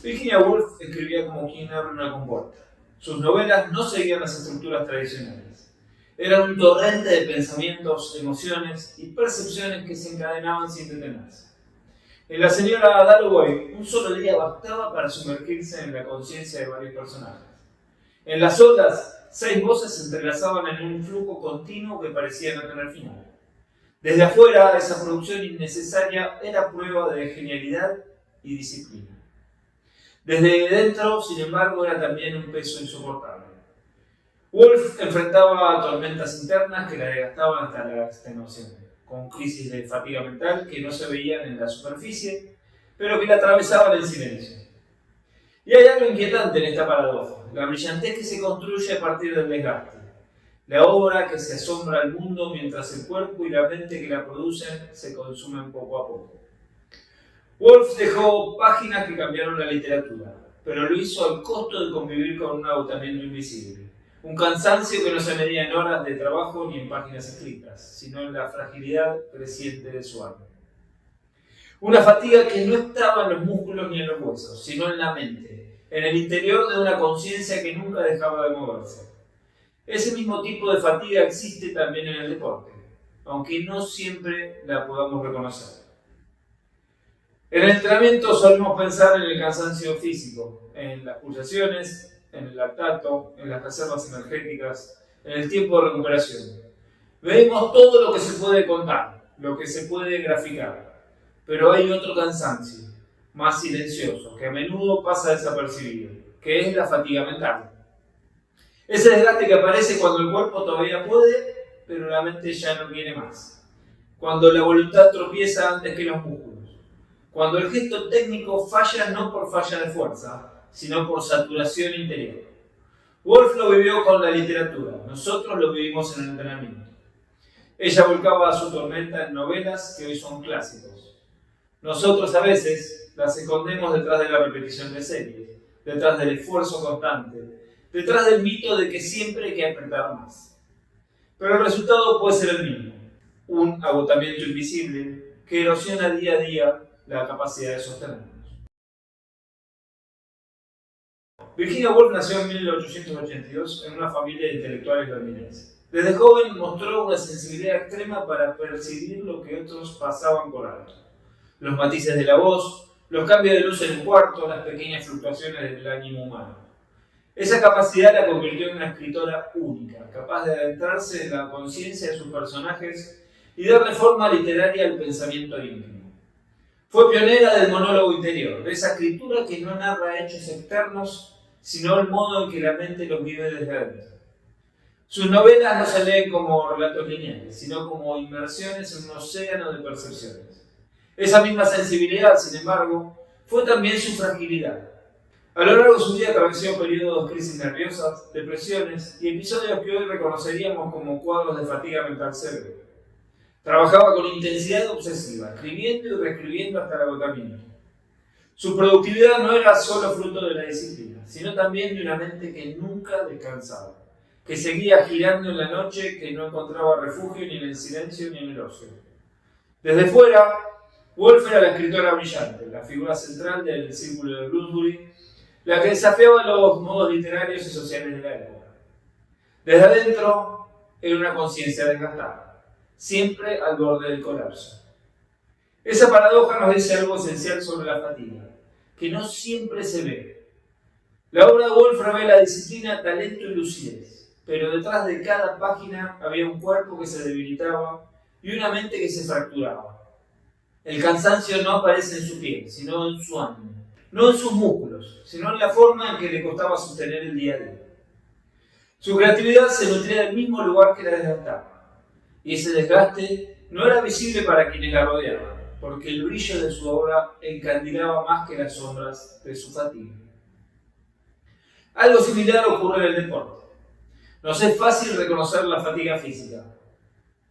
Virginia Woolf escribía como quien abre una compuerta. Sus novelas no seguían las estructuras tradicionales. Eran un torrente de pensamientos, emociones y percepciones que se encadenaban sin detenerse. En la señora Dalloway, un solo día bastaba para sumergirse en la conciencia de varios personajes. En Las olas, 6 voces se entrelazaban en un flujo continuo que parecía no tener final. Desde afuera, esa producción innecesaria era prueba de genialidad y disciplina. Desde dentro, sin embargo, era también un peso insoportable. Woolf enfrentaba tormentas internas que la desgastaban hasta la extenuación, con crisis de fatiga mental que no se veían en la superficie, pero que la atravesaban en silencio. Y hay algo inquietante en esta paradoja, la brillantez que se construye a partir del desgaste, la obra que se asombra al mundo mientras el cuerpo y la mente que la producen se consumen poco a poco. Woolf dejó páginas que cambiaron la literatura, pero lo hizo al costo de convivir con un agotamiento invisible, un cansancio que no se medía en horas de trabajo ni en páginas escritas, sino en la fragilidad creciente de su alma. Una fatiga que no estaba en los músculos ni en los huesos, sino en la mente, en el interior de una conciencia que nunca dejaba de moverse. Ese mismo tipo de fatiga existe también en el deporte, aunque no siempre la podamos reconocer. En el entrenamiento solemos pensar en el cansancio físico, en las pulsaciones, en el lactato, en las reservas energéticas, en el tiempo de recuperación. Vemos todo lo que se puede contar, lo que se puede graficar, pero hay otro cansancio, más silencioso, que a menudo pasa desapercibido, que es la fatiga mental. Ese desgaste que aparece cuando el cuerpo todavía puede, pero la mente ya no quiere más. Cuando la voluntad tropieza antes que los músculos. Cuando el gesto técnico falla no por falla de fuerza, sino por saturación interior. Woolf lo vivió con la literatura, nosotros lo vivimos en el entrenamiento. Ella volcaba su tormenta en novelas que hoy son clásicos. Nosotros a veces las escondemos detrás de la repetición de series, detrás del esfuerzo constante, detrás del mito de que siempre hay que apretar más. Pero el resultado puede ser el mismo, un agotamiento invisible que erosiona día a día la capacidad de sostenernos. Virginia Woolf nació en 1882 en una familia de intelectuales londinenses. Desde joven mostró una sensibilidad extrema para percibir lo que otros pasaban por alto. Los matices de la voz, los cambios de luz en un cuarto, las pequeñas fluctuaciones del ánimo humano. Esa capacidad la convirtió en una escritora única, capaz de adentrarse en la conciencia de sus personajes y darle forma literaria al pensamiento íntimo. Fue pionera del monólogo interior, de esa escritura que no narra hechos externos, sino el modo en que la mente los vive desde adentro. Sus novelas no se leen como relatos lineales, sino como inmersiones en un océano de percepciones. Esa misma sensibilidad, sin embargo, fue también su fragilidad. A lo largo de su vida atravesó periodos de crisis nerviosas, depresiones y episodios que hoy reconoceríamos como cuadros de fatiga mental severa. Trabajaba con intensidad obsesiva, escribiendo y reescribiendo hasta el agotamiento. Su productividad no era solo fruto de la disciplina, sino también de una mente que nunca descansaba, que seguía girando en la noche, que no encontraba refugio ni en el silencio ni en el ocio. Desde fuera, Woolf era la escritora brillante, la figura central del círculo de Bloomsbury, la que desafiaba los modos literarios y sociales de la época. Desde adentro, era una conciencia desgastada, siempre al borde del colapso. Esa paradoja nos dice algo esencial sobre la fatiga, que no siempre se ve. La obra de Woolf revela disciplina, talento y lucidez, pero detrás de cada página había un cuerpo que se debilitaba y una mente que se fracturaba. El cansancio no aparece en su piel, sino en su ánimo, no en sus músculos, sino en la forma en que le costaba sostener el día a día. Su creatividad se nutría del mismo lugar que la desgastaba. Y ese desgaste no era visible para quienes la rodeaban, porque el brillo de su obra encandilaba más que las sombras de su fatiga. Algo similar ocurre en el deporte. Nos es fácil reconocer la fatiga física.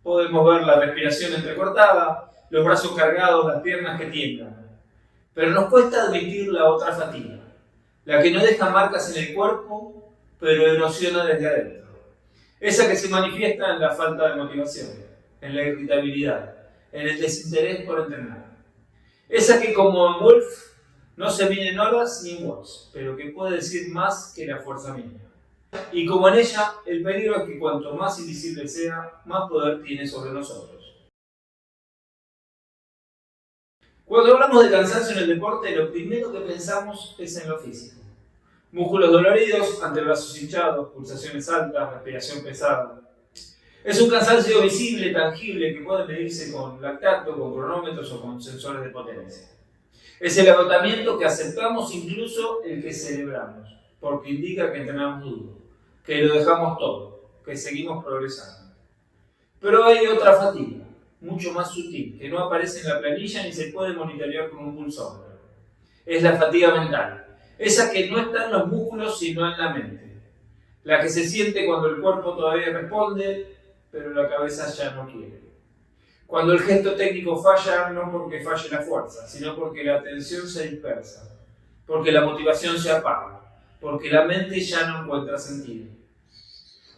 Podemos ver la respiración entrecortada, los brazos cargados, las piernas que tiemblan. Pero nos cuesta admitir la otra fatiga, la que no deja marcas en el cuerpo, pero erosiona desde adentro. Esa que se manifiesta en la falta de motivación, en la irritabilidad, en el desinterés por entrenar. Esa que, como en Woolf, no se mide en horas ni en watts, pero que puede decir más que la fuerza mínima. Y como en ella, el peligro es que cuanto más invisible sea, más poder tiene sobre nosotros. Cuando hablamos de cansancio en el deporte, lo primero que pensamos es en lo físico. Músculos doloridos, antebrazos hinchados, pulsaciones altas, respiración pesada. Es un cansancio visible, tangible, que puede medirse con lactato, con cronómetros o con sensores de potencia. Es el agotamiento que aceptamos, incluso el que celebramos, porque indica que entrenamos duro, que lo dejamos todo, que seguimos progresando. Pero hay otra fatiga, mucho más sutil, que no aparece en la planilla ni se puede monitorear con un pulsómetro. Es la fatiga mental, esa que no está en los músculos sino en la mente. La que se siente cuando el cuerpo todavía responde, pero la cabeza ya no quiere. Cuando el gesto técnico falla, no porque falle la fuerza, sino porque la atención se dispersa, porque la motivación se apaga, porque la mente ya no encuentra sentido.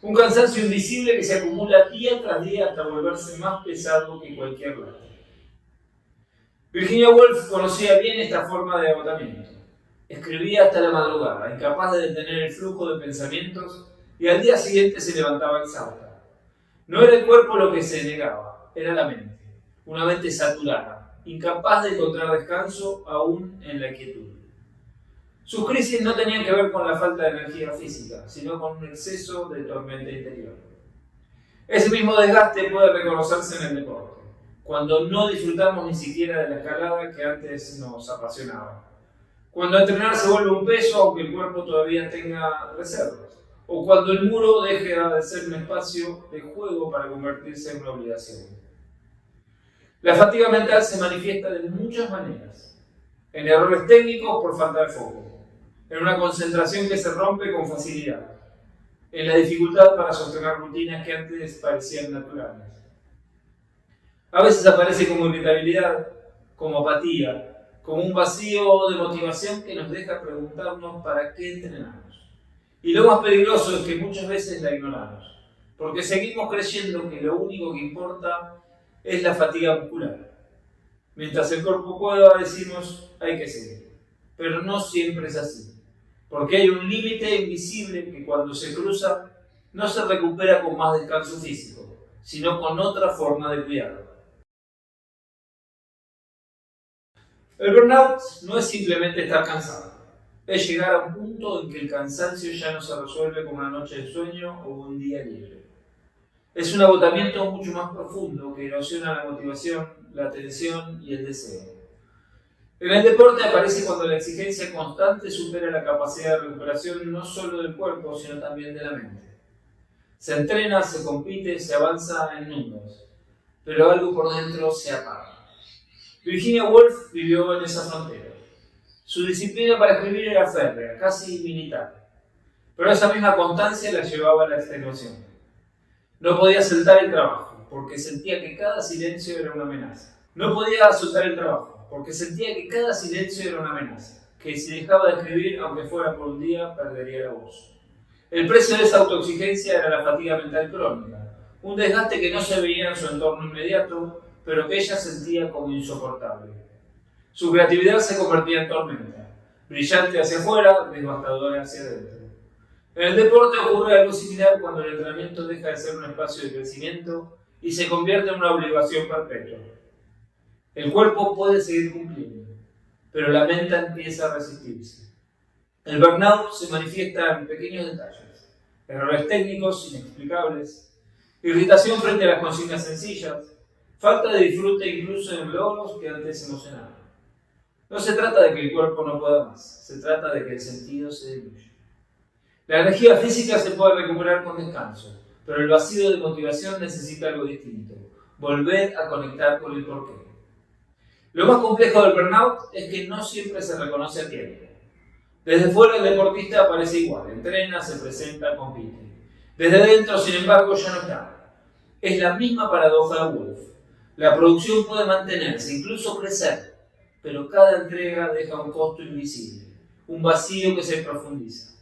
Un cansancio invisible que se acumula día tras día hasta volverse más pesado que cualquier lado. Virginia Woolf conocía bien esta forma de agotamiento. Escribía hasta la madrugada, incapaz de detener el flujo de pensamientos, y al día siguiente se levantaba exhausta. No era el cuerpo lo que se negaba, era la mente. Una mente saturada, incapaz de encontrar descanso aún en la quietud. Sus crisis no tenían que ver con la falta de energía física, sino con un exceso de tormenta interior. Ese mismo desgaste puede reconocerse en el deporte, cuando no disfrutamos ni siquiera de la escalada que antes nos apasionaba. Cuando entrenar se vuelve un peso aunque el cuerpo todavía tenga reservas. O cuando el muro deja de ser un espacio de juego para convertirse en una obligación. La fatiga mental se manifiesta de muchas maneras. En errores técnicos por falta de foco. En una concentración que se rompe con facilidad. En la dificultad para sostener rutinas que antes parecían naturales. A veces aparece como irritabilidad, como apatía, como un vacío de motivación que nos deja preguntarnos para qué entrenamos. Y lo más peligroso es que muchas veces la ignoramos, porque seguimos creyendo que lo único que importa es la fatiga muscular. Mientras el cuerpo pueda, decimos, hay que seguir. Pero no siempre es así, porque hay un límite invisible que cuando se cruza no se recupera con más descanso físico, sino con otra forma de cuidarlo. El burnout no es simplemente estar cansado, es llegar a un punto en que el cansancio ya no se resuelve con una noche de sueño o un día libre. Es un agotamiento mucho más profundo que erosiona la motivación, la atención y el deseo. En el deporte aparece cuando la exigencia constante supera la capacidad de recuperación no solo del cuerpo, sino también de la mente. Se entrena, se compite, se avanza en números, pero algo por dentro se apaga. Virginia Woolf vivió en esa frontera. Su disciplina para escribir era férrea, casi militar, pero esa misma constancia la llevaba a la extenuación. No podía soltar el trabajo, porque sentía que cada silencio era una amenaza. No podía soltar el trabajo, porque sentía que cada silencio era una amenaza, que si dejaba de escribir, aunque fuera por un día, perdería la voz. El precio de esa autoexigencia era la fatiga mental crónica, un desgaste que no se veía en su entorno inmediato, pero que ella sentía como insoportable. Su creatividad se convertía en tormenta, brillante hacia afuera, devastadora hacia adentro. En el deporte ocurre algo similar cuando el entrenamiento deja de ser un espacio de crecimiento y se convierte en una obligación perpetua. El cuerpo puede seguir cumpliendo, pero la mente empieza a resistirse. El burnout se manifiesta en pequeños detalles, errores técnicos inexplicables, irritación frente a las consignas sencillas, falta de disfrute incluso en logros que antes emocionaban. No se trata de que el cuerpo no pueda más, se trata de que el sentido se diluye. La energía física se puede recuperar con descanso, pero el vacío de motivación necesita algo distinto, volver a conectar con el porqué. Lo más complejo del burnout es que no siempre se reconoce a tiempo. Desde fuera el deportista parece igual, entrena, se presenta, compite. Desde dentro, sin embargo, ya no está. Es la misma paradoja de Woolf. La producción puede mantenerse, incluso crecer, pero cada entrega deja un costo invisible, un vacío que se profundiza.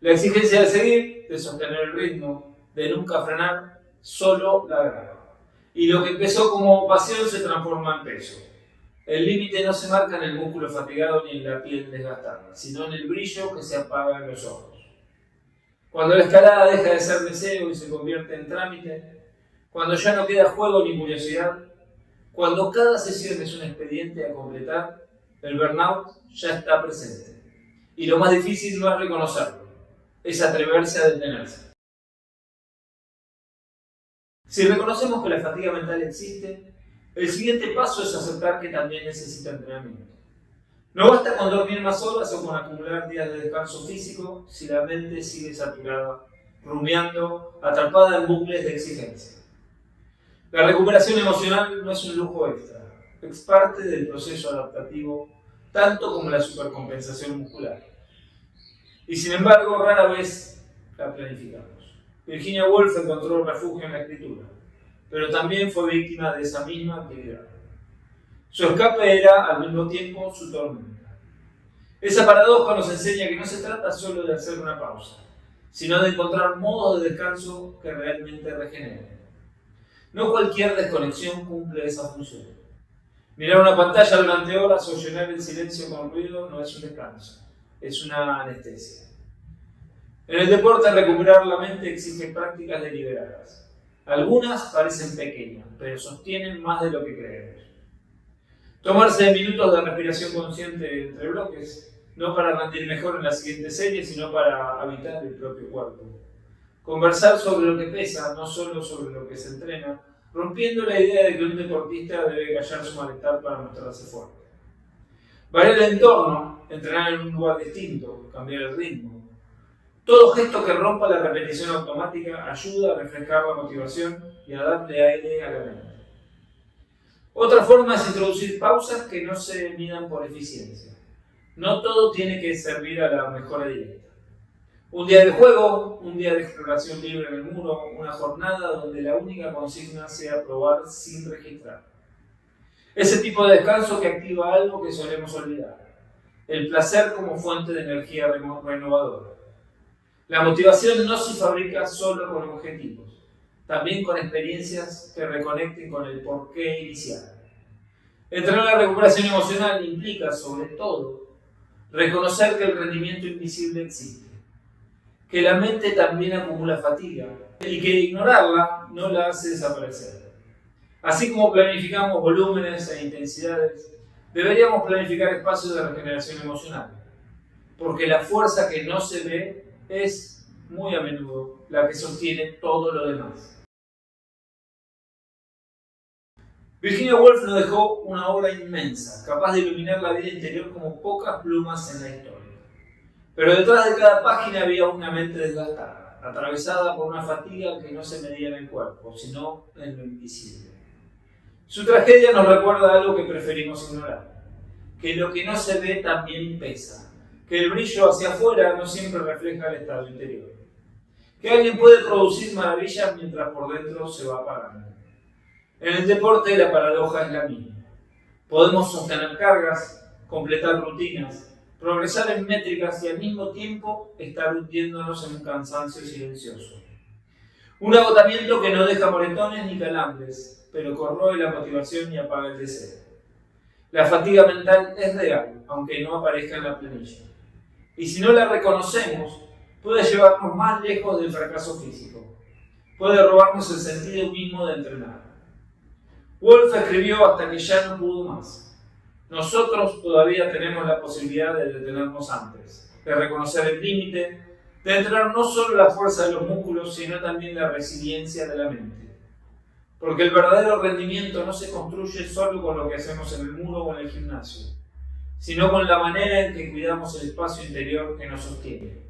La exigencia de seguir, de sostener el ritmo, de nunca frenar, solo la agrava. Y lo que empezó como pasión se transforma en peso. El límite no se marca en el músculo fatigado ni en la piel desgastada, sino en el brillo que se apaga en los ojos. Cuando la escalada deja de ser deseo y se convierte en trámite, cuando ya no queda juego ni curiosidad, cuando cada sesión es un expediente a completar, el burnout ya está presente. Y lo más difícil no es reconocerlo, es atreverse a detenerse. Si reconocemos que la fatiga mental existe, el siguiente paso es aceptar que también necesita entrenamiento. No basta con dormir más horas o con acumular días de descanso físico si la mente sigue saturada, rumiando, atrapada en bucles de exigencia. La recuperación emocional no es un lujo extra, es parte del proceso adaptativo, tanto como la supercompensación muscular. Y sin embargo, rara vez la planificamos. Virginia Woolf encontró refugio en la escritura, pero también fue víctima de esa misma actividad. Su escape era, al mismo tiempo, su tormenta. Esa paradoja nos enseña que no se trata solo de hacer una pausa, sino de encontrar modos de descanso que realmente regeneren. No cualquier desconexión cumple esa función. Mirar una pantalla durante horas o llenar el silencio con ruido no es un descanso, es una anestesia. En el deporte, recuperar la mente exige prácticas deliberadas. Algunas parecen pequeñas, pero sostienen más de lo que creemos. Tomarse minutos de respiración consciente entre bloques, no para rendir mejor en la siguiente serie, sino para habitar el propio cuerpo. Conversar sobre lo que pesa, no solo sobre lo que se entrena, rompiendo la idea de que un deportista debe callar su malestar para mostrarse fuerte. Variar el entorno, entrenar en un lugar distinto, cambiar el ritmo. Todo gesto que rompa la repetición automática ayuda a refrescar la motivación y a darle aire a la mente. Otra forma es introducir pausas que no se midan por eficiencia. No todo tiene que servir a la mejora directa. Un día de juego, un día de exploración libre en el muro, una jornada donde la única consigna sea probar sin registrar. Ese tipo de descanso que activa algo que solemos olvidar. El placer como fuente de energía renovadora. La motivación no se fabrica solo con objetivos, también con experiencias que reconecten con el porqué inicial. Entrenar la recuperación emocional implica, sobre todo, reconocer que el rendimiento invisible existe, que la mente también acumula fatiga y que ignorarla no la hace desaparecer. Así como planificamos volúmenes e intensidades, deberíamos planificar espacios de regeneración emocional, porque la fuerza que no se ve es, muy a menudo, la que sostiene todo lo demás. Virginia Woolf nos dejó una obra inmensa, capaz de iluminar la vida interior como pocas plumas en la historia. Pero detrás de cada página había una mente desgastada, atravesada por una fatiga que no se medía en el cuerpo, sino en lo invisible. Su tragedia nos recuerda algo que preferimos ignorar, que lo que no se ve también pesa, que el brillo hacia afuera no siempre refleja el estado interior, que alguien puede producir maravillas mientras por dentro se va apagando. En el deporte la paradoja es la misma. Podemos sostener cargas, completar rutinas, progresar en métricas y al mismo tiempo estar hundiéndonos en un cansancio silencioso. Un agotamiento que no deja moretones ni calambres, pero corroe la motivación y apaga el deseo. La fatiga mental es real, aunque no aparezca en la planilla. Y si no la reconocemos, puede llevarnos más lejos del fracaso físico. Puede robarnos el sentido mismo de entrenar. Woolf escribió hasta que ya no pudo más. Nosotros todavía tenemos la posibilidad de detenernos antes, de reconocer el límite, de entrenar no solo la fuerza de los músculos, sino también la resiliencia de la mente. Porque el verdadero rendimiento no se construye solo con lo que hacemos en el muro o en el gimnasio, sino con la manera en que cuidamos el espacio interior que nos sostiene.